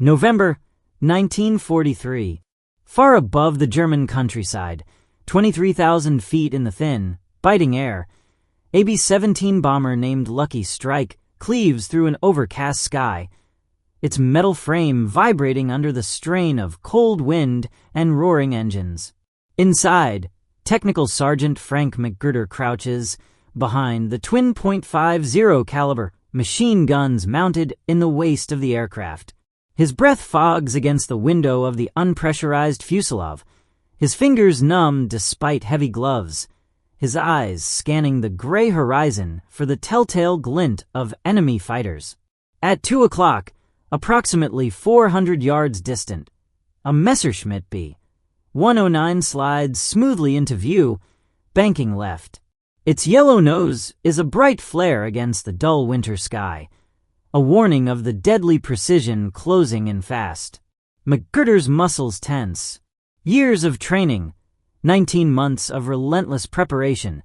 November 1943. Far above the German countryside, 23,000 feet in the thin, biting air, a B-17 bomber named Lucky Strike cleaves through an overcast sky, its metal frame vibrating under the strain of cold wind and roaring engines. Inside, Technical Sergeant Frank McGirder crouches behind the twin .50 caliber machine guns mounted in the waist of the aircraft. His breath fogs against the window of the unpressurized fuselage, his fingers numb despite heavy gloves, his eyes scanning the gray horizon for the telltale glint of enemy fighters. At 2 o'clock, approximately 400 yards distant, a Messerschmitt B-109 slides smoothly into view, banking left. Its yellow nose is a bright flare against the dull winter sky, a warning of the deadly precision closing in fast. McGirder's muscles tense. Years of training, 19 months of relentless preparation,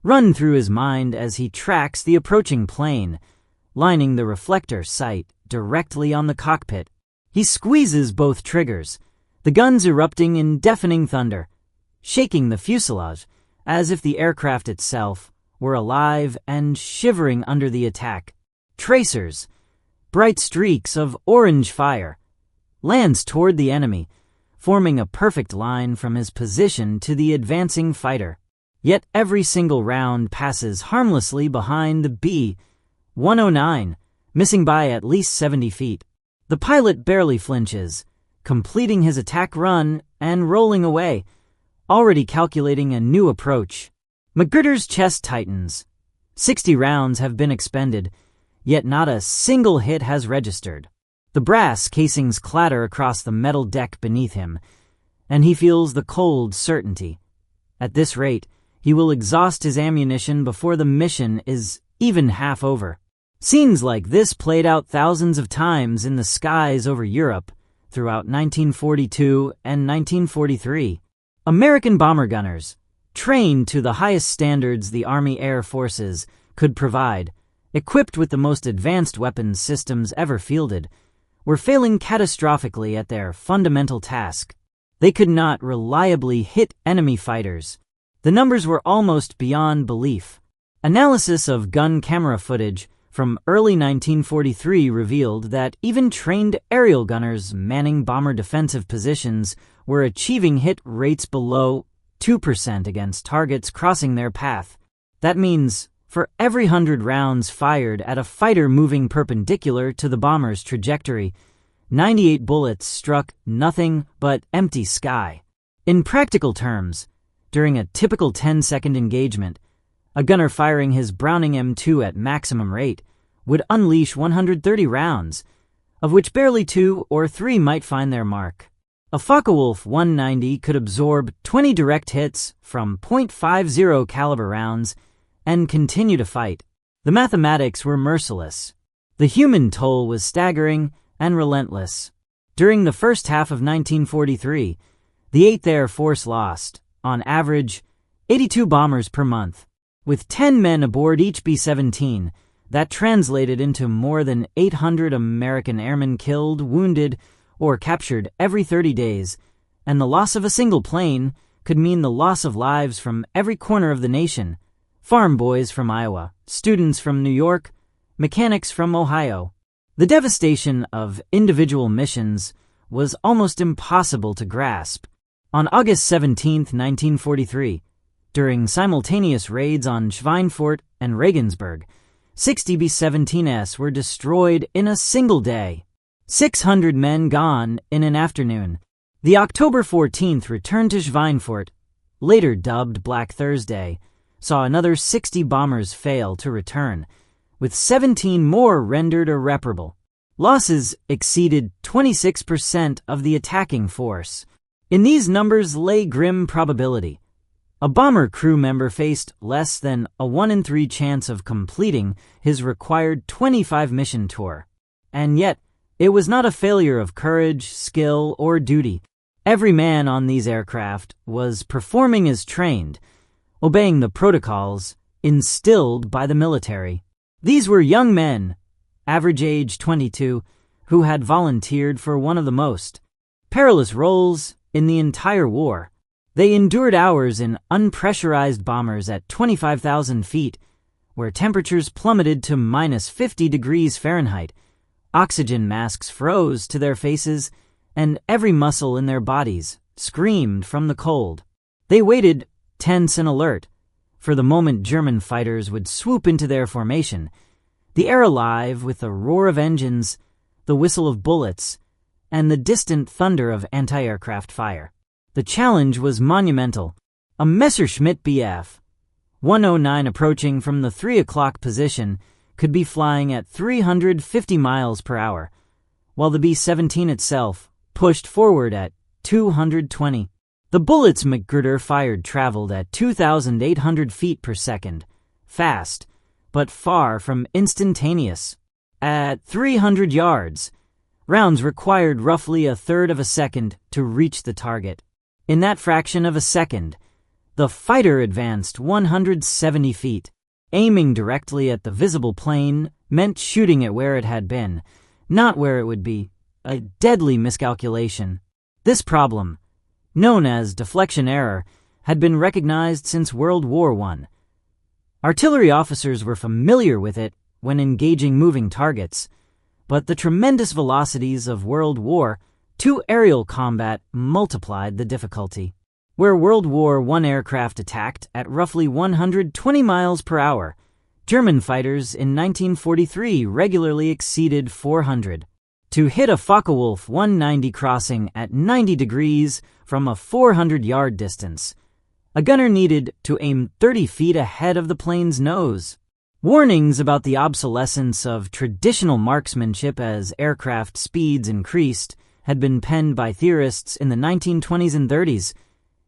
run through his mind as he tracks the approaching plane, lining the reflector sight directly on the cockpit. He squeezes both triggers, the guns erupting in deafening thunder, shaking the fuselage as if the aircraft itself were alive and shivering under the attack. Tracers, bright streaks of orange fire, lands toward the enemy, forming a perfect line from his position to the advancing fighter. Yet every single round passes harmlessly behind the B-109, missing by at least 70 feet. The pilot barely flinches, completing his attack run and rolling away, already calculating a new approach. McGirder's chest tightens. 60 rounds have been expended, yet not a single hit has registered. The brass casings clatter across the metal deck beneath him, and he feels the cold certainty. At this rate, he will exhaust his ammunition before the mission is even half over. Scenes like this played out thousands of times in the skies over Europe throughout 1942 and 1943. American bomber gunners, trained to the highest standards the Army Air Forces could provide, equipped with the most advanced weapons systems ever fielded, were failing catastrophically at their fundamental task. They could not reliably hit enemy fighters. The numbers were almost beyond belief. Analysis of gun camera footage from early 1943 revealed that even trained aerial gunners manning bomber defensive positions were achieving hit rates below 2% against targets crossing their path. That means for every 100 rounds fired at a fighter moving perpendicular to the bomber's trajectory, 98 bullets struck nothing but empty sky. In practical terms, during a typical 10-second engagement, a gunner firing his Browning M2 at maximum rate would unleash 130 rounds, of which barely 2 or 3 might find their mark. A Focke-Wulf 190 could absorb 20 direct hits from .50 caliber rounds and continue to fight. The mathematics were merciless. The human toll was staggering and relentless. During the first half of 1943, the 8th Air Force lost, on average, 82 bombers per month. With 10 men aboard each B-17, that translated into more than 800 American airmen killed, wounded, or captured every 30 days, and the loss of a single plane could mean the loss of lives from every corner of the nation. Farm boys from Iowa, students from New York, mechanics from Ohio. The devastation of individual missions was almost impossible to grasp. On August 17, 1943, during simultaneous raids on Schweinfurt and Regensburg, 60 B-17s were destroyed in a single day. 600 men gone in an afternoon. The October 14th return to Schweinfurt, later dubbed Black Thursday, saw another 60 bombers fail to return, with 17 more rendered irreparable. Losses exceeded 26% of the attacking force. In these numbers lay grim probability. A bomber crew member faced less than a 1 in 3 chance of completing his required 25 mission tour. And yet, it was not a failure of courage, skill, or duty. Every man on these aircraft was performing as trained, obeying the protocols instilled by the military. These were young men, average age 22, who had volunteered for one of the most perilous roles in the entire war. They endured hours in unpressurized bombers at 25,000 feet, where temperatures plummeted to minus 50 degrees Fahrenheit. Oxygen masks froze to their faces, and every muscle in their bodies screamed from the cold. They waited, tense and alert, for the moment German fighters would swoop into their formation, the air alive with the roar of engines, the whistle of bullets, and the distant thunder of anti-aircraft fire. The challenge was monumental. A Messerschmitt Bf 109 approaching from the 3 o'clock position could be flying at 350 miles per hour, while the B-17 itself pushed forward at 220. The bullets Magruder fired traveled at 2,800 feet per second, fast, but far from instantaneous. At 300 yards, rounds required roughly a third of a second to reach the target. In that fraction of a second, the fighter advanced 170 feet. Aiming directly at the visible plane meant shooting it where it had been, not where it would be, a deadly miscalculation. This problem, known as deflection error, had been recognized since World War I. Artillery officers were familiar with it when engaging moving targets, but the tremendous velocities of World War II aerial combat multiplied the difficulty. Where World War I aircraft attacked at roughly 120 miles per hour, German fighters in 1943 regularly exceeded 400. To hit a Focke-Wulf 190 crossing at 90 degrees from a 400-yard distance, a gunner needed to aim 30 feet ahead of the plane's nose. Warnings about the obsolescence of traditional marksmanship as aircraft speeds increased had been penned by theorists in the 1920s and 30s,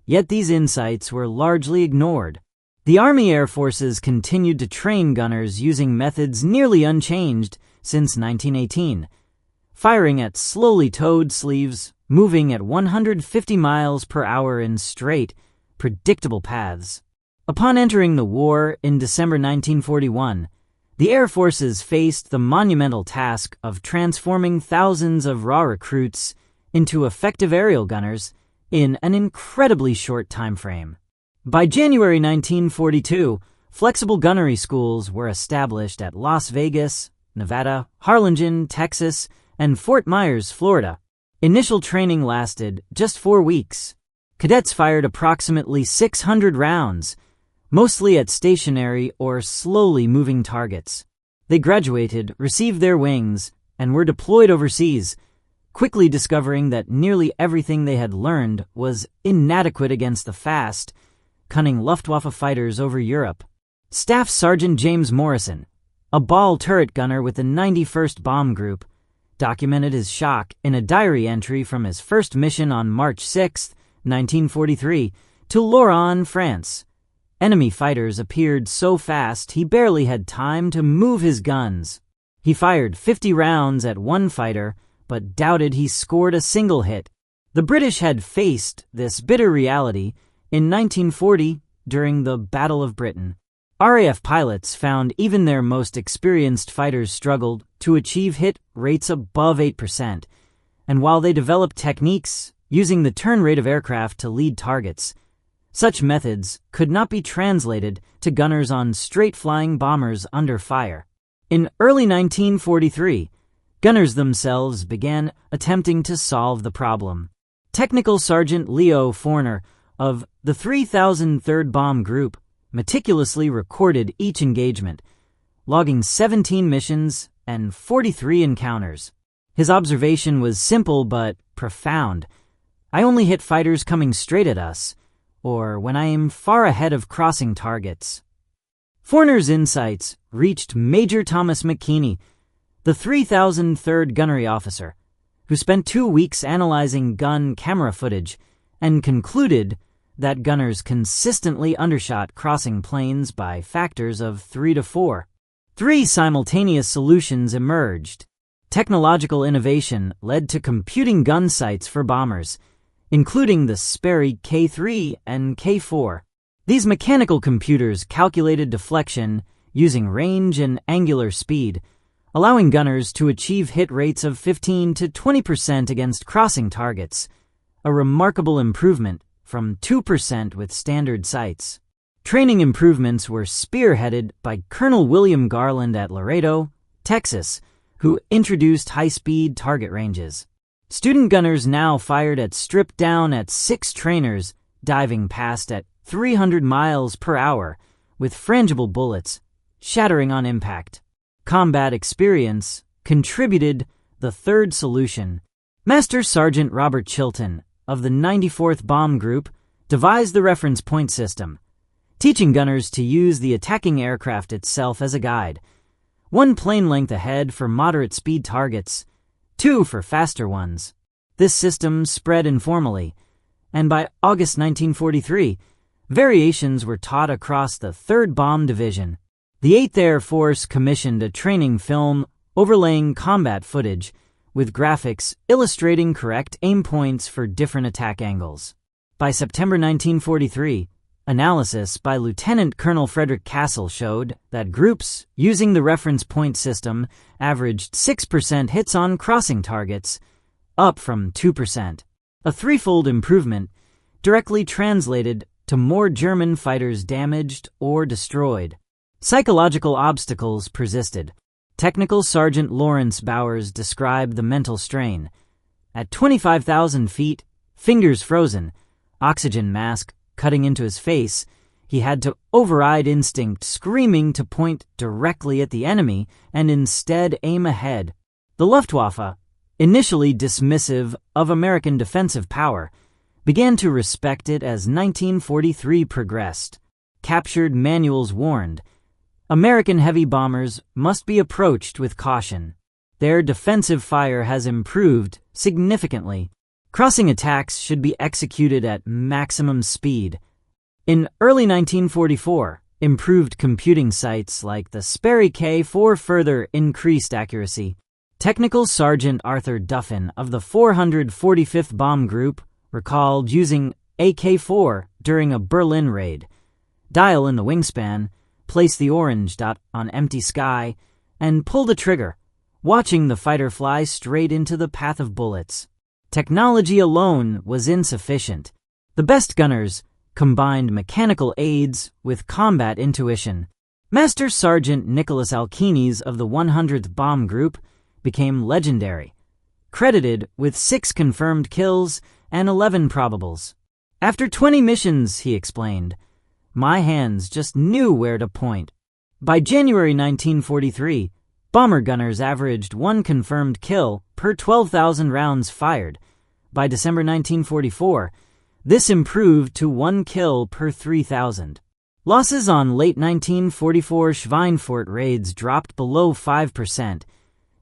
yet these insights were largely ignored. The Army Air Forces continued to train gunners using methods nearly unchanged since 1918, firing at slowly towed sleeves, moving at 150 miles per hour in straight, predictable paths. Upon entering the war in December 1941, the Air Forces faced the monumental task of transforming thousands of raw recruits into effective aerial gunners in an incredibly short time frame. By January 1942, flexible gunnery schools were established at Las Vegas, Nevada, Harlingen, Texas, and Fort Myers, Florida. Initial training lasted just 4 weeks. Cadets fired approximately 600 rounds, mostly at stationary or slowly moving targets. They graduated, received their wings, and were deployed overseas, quickly discovering that nearly everything they had learned was inadequate against the fast, cunning Luftwaffe fighters over Europe. Staff Sergeant James Morrison, a ball turret gunner with the 91st Bomb Group, documented his shock in a diary entry from his first mission on March 6, 1943, to Lorient, France. Enemy fighters appeared so fast he barely had time to move his guns. He fired 50 rounds at one fighter, but doubted he scored a single hit. The British had faced this bitter reality in 1940 during the Battle of Britain. RAF pilots found even their most experienced fighters struggled to achieve hit rates above 8%, and while they developed techniques using the turn rate of aircraft to lead targets, such methods could not be translated to gunners on straight-flying bombers under fire. In early 1943, gunners themselves began attempting to solve the problem. Technical Sergeant Leo Forner of the 3003rd Bomb Group meticulously recorded each engagement, logging 17 missions and 43 encounters. His observation was simple but profound. I only hit fighters coming straight at us, or when I am far ahead of crossing targets. Forner's insights reached Major Thomas McKinney, the 3003rd gunnery officer, who spent 2 weeks analyzing gun camera footage and concluded that gunners consistently undershot crossing planes by factors of 3 to 4. 3 simultaneous solutions emerged. Technological innovation led to computing gun sights for bombers, including the Sperry K3 and K4. These mechanical computers calculated deflection using range and angular speed, allowing gunners to achieve hit rates of 15 to 20% against crossing targets, a remarkable improvement from 2% with standard sights. Training improvements were spearheaded by Colonel William Garland at Laredo, Texas, who introduced high-speed target ranges. Student gunners now fired at stripped down at 6 trainers, diving past at 300 miles per hour with frangible bullets, shattering on impact. Combat experience contributed the third solution. Master Sergeant Robert Chilton of the 94th Bomb Group devised the reference point system, teaching gunners to use the attacking aircraft itself as a guide. 1 plane length ahead for moderate speed targets, 2 for faster ones. This system spread informally, and by August 1943, variations were taught across the 3rd Bomb Division. The 8th Air Force commissioned a training film overlaying combat footage with graphics illustrating correct aim points for different attack angles. By September 1943, analysis by Lieutenant Colonel Frederick Castle showed that groups using the reference point system averaged 6% hits on crossing targets, up from 2%. A threefold improvement directly translated to more German fighters damaged or destroyed. Psychological obstacles persisted. Technical Sergeant Lawrence Bowers described the mental strain. At 25,000 feet, fingers frozen, oxygen mask cutting into his face, he had to override instinct, screaming to point directly at the enemy and instead aim ahead. The Luftwaffe, initially dismissive of American defensive power, began to respect it as 1943 progressed. Captured manuals warned, American heavy bombers must be approached with caution. Their defensive fire has improved significantly. Crossing attacks should be executed at maximum speed. In early 1944, improved computing sites like the Sperry K4 further increased accuracy. Technical Sergeant Arthur Duffin of the 445th Bomb Group recalled using AK-4 during a Berlin raid. Dial in the wingspan, place the orange dot on empty sky, and pull the trigger, watching the fighter fly straight into the path of bullets. Technology alone was insufficient. The best gunners combined mechanical aids with combat intuition. Master Sergeant Nicholas Alkines of the 100th Bomb Group became legendary, credited with 6 confirmed kills and 11 probables. After 20 missions, he explained, my hands just knew where to point. By January 1943, bomber gunners averaged 1 confirmed kill per 12,000 rounds fired. By December 1944, this improved to 1 kill per 3,000. Losses on late 1944 Schweinfurt raids dropped below 5%,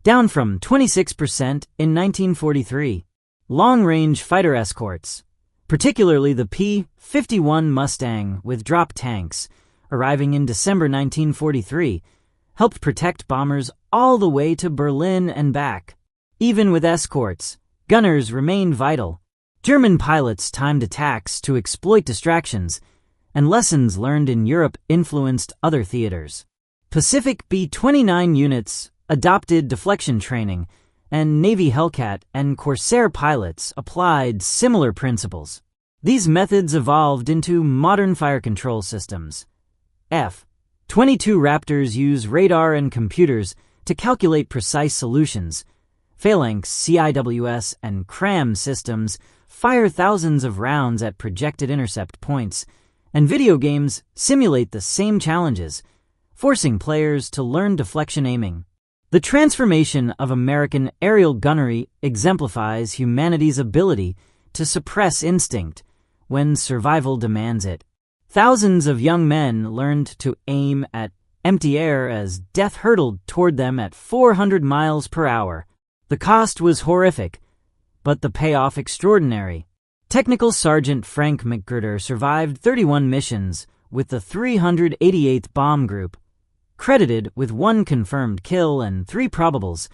down from 26% in 1943. Long-range fighter escorts, particularly the P-51 Mustang with drop tanks, arriving in December 1943, helped protect bombers all the way to Berlin and back. Even with escorts, gunners remained vital. German pilots timed attacks to exploit distractions, and lessons learned in Europe influenced other theaters. Pacific B-29 units adopted deflection training, and Navy Hellcat and Corsair pilots applied similar principles. These methods evolved into modern fire control systems. F-22 Raptors use radar and computers to calculate precise solutions. Phalanx, CIWS, and CRAM systems fire thousands of rounds at projected intercept points, and video games simulate the same challenges, forcing players to learn deflection aiming. The transformation of American aerial gunnery exemplifies humanity's ability to suppress instinct when survival demands it. Thousands of young men learned to aim at empty air as death hurtled toward them at 400 miles per hour. The cost was horrific, but the payoff extraordinary. Technical Sergeant Frank McGirder survived 31 missions with the 388th Bomb Group, credited with 1 confirmed kill and 3 probables,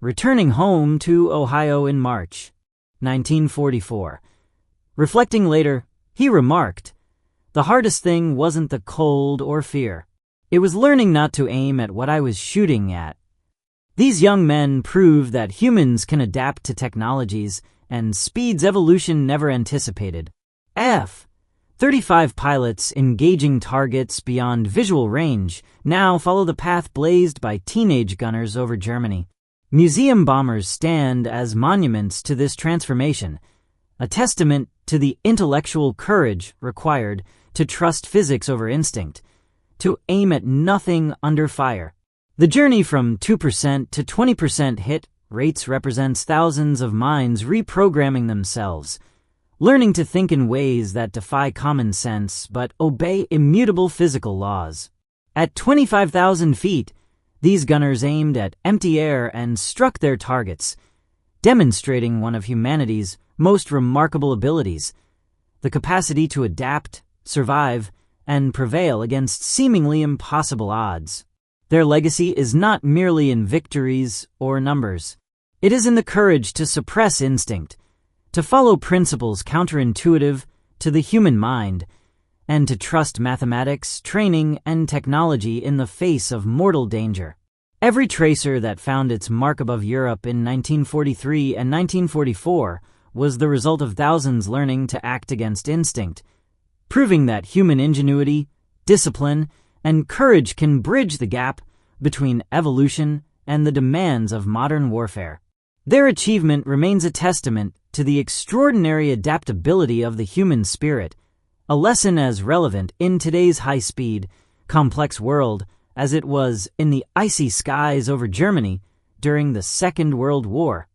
returning home to Ohio in March 1944. Reflecting later, he remarked, "The hardest thing wasn't the cold or fear. It was learning not to aim at what I was shooting at. These young men prove that humans can adapt to technologies and speeds evolution never anticipated. 35 pilots engaging targets beyond visual range now follow the path blazed by teenage gunners over Germany. Museum bombers stand as monuments to this transformation, a testament to the intellectual courage required to trust physics over instinct, to aim at nothing under fire. The journey from 2% to 20% hit rates represents thousands of minds reprogramming themselves, learning to think in ways that defy common sense but obey immutable physical laws. At 25,000 feet, these gunners aimed at empty air and struck their targets, demonstrating one of humanity's most remarkable abilities, the capacity to adapt, survive, and prevail against seemingly impossible odds. Their legacy is not merely in victories or numbers. It is in the courage to suppress instinct, to follow principles counterintuitive to the human mind, and to trust mathematics, training, and technology in the face of mortal danger. Every tracer that found its mark above Europe in 1943 and 1944 was the result of thousands learning to act against instinct, proving that human ingenuity, discipline, and courage can bridge the gap between evolution and the demands of modern warfare. Their achievement remains a testament to the extraordinary adaptability of the human spirit, a lesson as relevant in today's high-speed, complex world as it was in the icy skies over Germany during the Second World War.